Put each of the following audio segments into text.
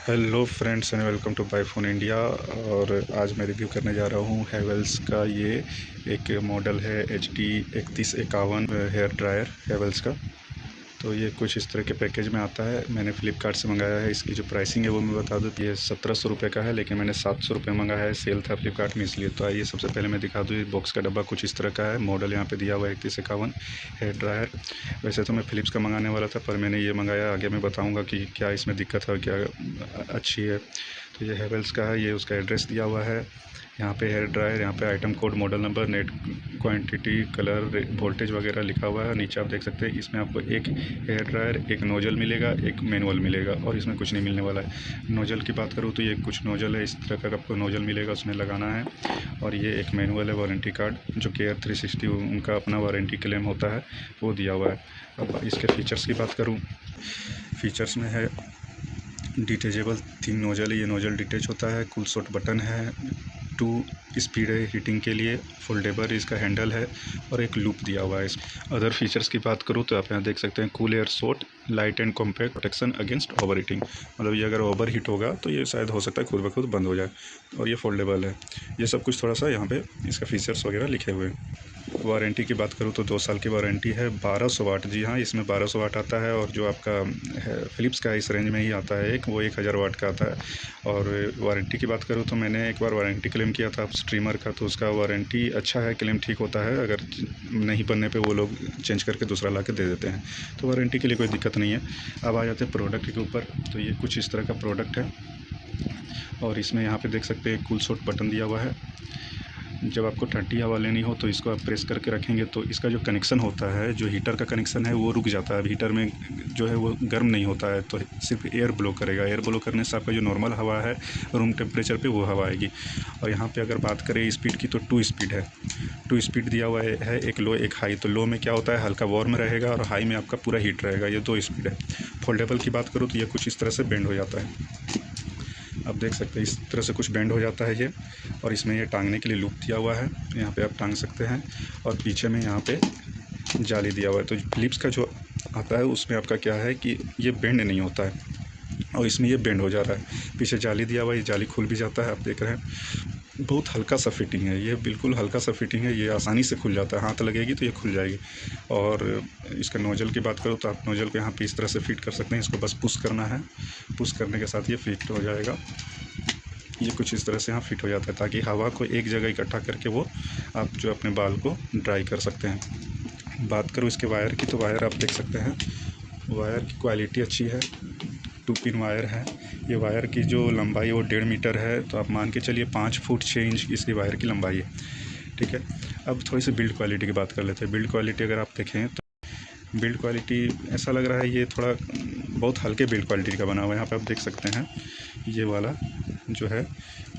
Hello friends and welcome to buy phone India. और आज मैं रिव्यू करने जा रहा हूँ हैवेल्स का। ये एक मॉडल है HD 3151 हेयर ड्रायर हैवेल्स का। तो ये कुछ इस तरह के पैकेज में आता है। मैंने फ़्लिपकार्ट से मंगाया है। इसकी जो प्राइसिंग है वो मैं बता दूँ, ये 1700 रुपये का है, लेकिन मैंने 700 रुपये मंगाया है। सेल था फ़्लिपकार्ट में इसलिए। तो आइए सबसे पहले मैं दिखा दूँ, ये बॉक्स का डब्बा कुछ इस तरह का है। मॉडल यहाँ पे दिया हुआ है 3151 हेयर ड्रायर। वैसे तो मैं फ़िलिप्स का मंगाने वाला था, पर मैंने ये मंगाया। आगे मैं बताऊँगा कि क्या इसमें दिक्कत है और क्या अच्छी है। तो ये हैवेल्स का है, ये उसका एड्रेस दिया हुआ है। यहाँ पे हेयर ड्रायर, यहाँ पे item code, model number, net quantity, colour, voltage वगैरह लिखा हुआ है। नीचे आप देख सकते हैं इसमें आपको एक हेयर ड्रायर, एक नोजल मिलेगा, एक मैनुअल मिलेगा, और इसमें कुछ नहीं मिलने वाला है। नोजल की बात करूँ तो ये कुछ नोजल है, इस तरह का आपको नोजल मिलेगा, उसमें लगाना है। और ये एक मैनुअल है, वारंटी कार्ड, जो केयर 360 उनका अपना वारंटी क्लेम होता है, वो दिया हुआ है। अब इसके फ़ीचर्स की बात करूँ, फ़ीचर्स में है डिटेचेबल 3 नोजल है। ये नोजल डिटेच होता है। कूल शॉट बटन है, 2 स्पीड है हीटिंग के लिए, फोल्डेबल इसका हैंडल है, और एक लूप दिया हुआ है। अदर फीचर्स की बात करूँ तो आप यहाँ देख सकते हैं cool air shot, light and compact, protection against over heating. मतलब ये अगर ओवर हीट होगा तो ये शायद हो सकता है खुद ब खुद बंद हो जाए। और ये फोल्डेबल है। ये सब कुछ थोड़ा सा यहाँ पे इसका फीचर्स वगैरह लिखे हुए हैं। वारंटी की बात करूँ तो 2 साल की वारंटी है। 1200 वाट, जी हाँ, इसमें 1200 वाट आता है। और जो आपका है फ़िलिप्स का इस रेंज में ही आता है एक, वो 1000 वाट का आता है। और वारंटी की बात करूँ तो मैंने एक बार वारंटी क्लेम किया था स्ट्रीमर का, तो उसका वारंटी अच्छा है, क्लेम ठीक होता है। अगर नहीं बनने पे वो लोग चेंज करके दूसरा ला के दे देते हैं, तो वारंटी के लिए कोई दिक्कत नहीं है। अब आ जाते हैं प्रोडक्ट के ऊपर। तो ये कुछ इस तरह का प्रोडक्ट है। और इसमें यहाँ पे देख सकते हैं कूल शॉट बटन दिया हुआ है। जब आपको ठंडी हवा लेनी हो तो इसको आप प्रेस करके रखेंगे तो इसका जो कनेक्शन होता है, जो हीटर का कनेक्शन है, वो रुक जाता है। हीटर में जो है वो गर्म नहीं होता है, तो सिर्फ एयर ब्लो करेगा। एयर ब्लो करने से आपका जो नॉर्मल हवा है रूम टेम्परेचर पे, वो हवा आएगी। और यहाँ पे अगर बात करें स्पीड की तो 2 स्पीड है। 2 स्पीड दिया हुआ है, एक लो एक हाई। तो लो में क्या होता है, हल्का वार्म रहेगा, और हाई में आपका पूरा हीट रहेगा। ये 2 स्पीड है। फोल्डेबल की बात करूँ तो ये कुछ इस तरह से बेंड हो जाता है। आप देख सकते हैं इस तरह से कुछ बेंड हो जाता है ये। और इसमें ये टांगने के लिए लूप दिया हुआ है, यहाँ पे आप टांग सकते हैं। और पीछे में यहाँ पे जाली दिया हुआ है। तो फ़िलिप्स का जो आता है उसमें आपका क्या है कि ये बेंड नहीं होता है, और इसमें ये बेंड हो जा रहा है। पीछे जाली दिया हुआ है, ये जाली खुल भी जाता है, आप देख रहे हैं। बहुत हल्का सा फिटिंग है ये, बिल्कुल हल्का सा फिटिंग है। ये आसानी से खुल जाता है, हाथ लगेगी तो ये खुल जाएगी। और इसका नोजल की बात करूँ तो आप नोजल को यहाँ पे इस तरह से फिट कर सकते हैं। इसको बस पुश करना है, पुश करने के साथ ये फिट हो जाएगा। ये कुछ इस तरह से यहाँ फिट हो जाता है, ताकि हवा को एक जगह इकट्ठा करके वो आप जो अपने बाल को ड्राई कर सकते हैं। बात करूँ इसके वायर की, तो वायर आप देख सकते हैं, वायर की क्वालिटी अच्छी है। 2 पिन वायर है। ये वायर की जो लंबाई है वो 1.5 मीटर है। तो आप मान के चलिए 5 फुट 6 इंच इसकी वायर की लंबाई है। ठीक है। अब थोड़ी सी बिल्ड क्वालिटी की बात कर लेते हैं। बिल्ड क्वालिटी अगर आप देखें तो बिल्ड क्वालिटी ऐसा लग रहा है ये थोड़ा बहुत हल्के बिल्ड क्वालिटी का बना हुआ है। यहाँ पे आप देख सकते हैं ये वाला जो है,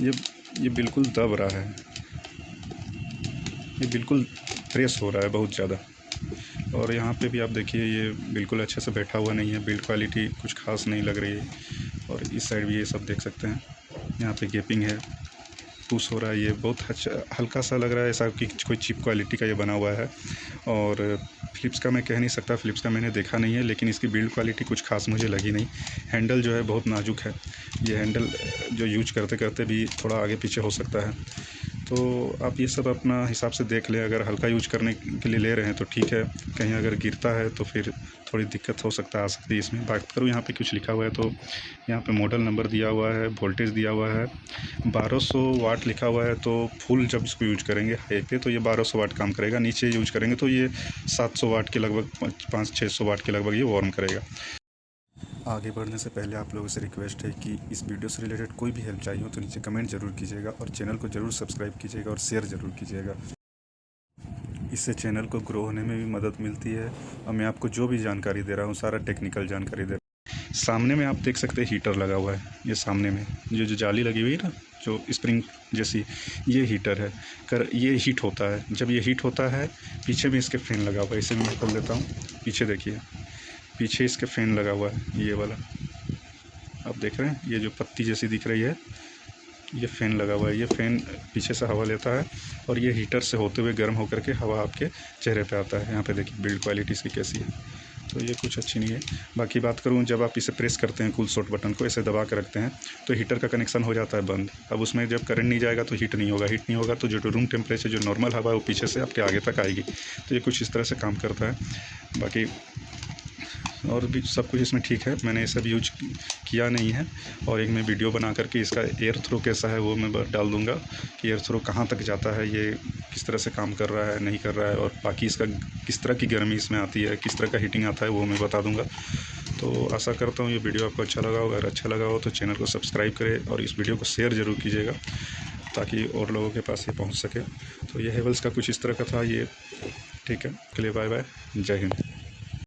ये बिल्कुल दब रहा है, ये बिल्कुल प्रेस हो रहा है बहुत ज़्यादा। और यहाँ पे भी आप देखिए ये बिल्कुल अच्छे से बैठा हुआ नहीं है। बिल्ड क्वालिटी कुछ खास नहीं लग रही है। और इस साइड भी ये सब देख सकते हैं, यहाँ पे गैपिंग है, पुश हो रहा है। ये बहुत अच्छा हल्का सा लग रहा है, ऐसा कि कोई चीप क्वालिटी का ये बना हुआ है। और फ़िलिप्स का मैं कह नहीं सकता, फ़िलिप्स का मैंने देखा नहीं है, लेकिन इसकी बिल्ड क्वालिटी कुछ खास मुझे लगी नहीं। हैंडल जो है बहुत नाजुक है। ये हैंडल जो यूज करते करते भी थोड़ा आगे पीछे हो सकता है। तो आप ये सब अपना हिसाब से देख लें। अगर हल्का यूज करने के लिए ले रहे हैं तो ठीक है, कहीं अगर गिरता है तो फिर थोड़ी दिक्कत हो सकता है, आ सकती है इसमें। बात करूँ यहाँ पे कुछ लिखा हुआ है, तो यहाँ पे मॉडल नंबर दिया हुआ है, वोल्टेज दिया हुआ है, 1200 वाट लिखा हुआ है। तो फुल जब इसको यूज करेंगे हाई पे तो ये 1200 वाट काम करेगा। नीचे यूज करेंगे तो ये 700 वाट के लगभग, 500-600 वाट के लगभग ये वार्म करेगा। आगे बढ़ने से पहले आप लोगों से रिक्वेस्ट है कि इस वीडियो से रिलेटेड कोई भी हेल्प चाहिए हो तो नीचे कमेंट ज़रूर कीजिएगा, और चैनल को ज़रूर सब्सक्राइब कीजिएगा और शेयर ज़रूर कीजिएगा। इससे चैनल को ग्रो होने में भी मदद मिलती है। और मैं आपको जो भी जानकारी दे रहा हूँ सारा टेक्निकल जानकारी दे रहा हूँ। सामने में आप देख सकते हैं हीटर लगा हुआ है। ये सामने में जो जाली लगी हुई है ना, जो स्प्रिंग जैसी, ये हीटर है। ये हीट होता है। जब ये हीट होता है, पीछे भी इसके फैन लगा हुआ है। इसे मैं खोल देता हूँ, पीछे देखिए, पीछे इसके फ़ैन लगा हुआ है, ये वाला आप देख रहे हैं। ये जो पत्ती जैसी दिख रही है, ये फ़ैन लगा हुआ है। ये फ़ैन पीछे से हवा लेता है, और ये हीटर से होते हुए गर्म होकर के हवा आपके चेहरे पे आता है। यहाँ पे देखिए बिल्ड क्वालिटी इसकी कैसी है। तो ये कुछ अच्छी नहीं है। बाकी बात करूँ, जब आप इसे प्रेस करते हैं कूल शॉट बटन को ऐसे दबा के रखते हैं तो हीटर का कनेक्शन हो जाता है बंद। अब उसमें जब करंट नहीं जाएगा तो हीट नहीं होगा तो जो रूम टेम्परेचर जो नॉर्मल हवा है वो पीछे से आपके आगे तक आएगी। तो ये कुछ इस तरह से काम करता है। बाकी और भी सब कुछ इसमें ठीक है, मैंने ये सब यूज किया नहीं है। और एक मैं वीडियो बना करके इसका एयर थ्रो कैसा है वो मैं डाल दूँगा कि एयर थ्रो कहाँ तक जाता है, ये किस तरह से काम कर रहा है नहीं कर रहा है, और बाकी इसका किस तरह की गर्मी इसमें आती है, किस तरह का हीटिंग आता है वो मैं बता दूँगा। तो आशा करता हूँ ये वीडियो आपको अच्छा लगा होगा। अगर अच्छा लगा हो तो चैनल को सब्सक्राइब करें और इस वीडियो को शेयर ज़रूर कीजिएगा ताकि और लोगों के पास ये पहुँच सके। तो ये हेवल्स का कुछ इस तरह का था ये। ठीक है, के लिए बाय बाय, जय हिंद।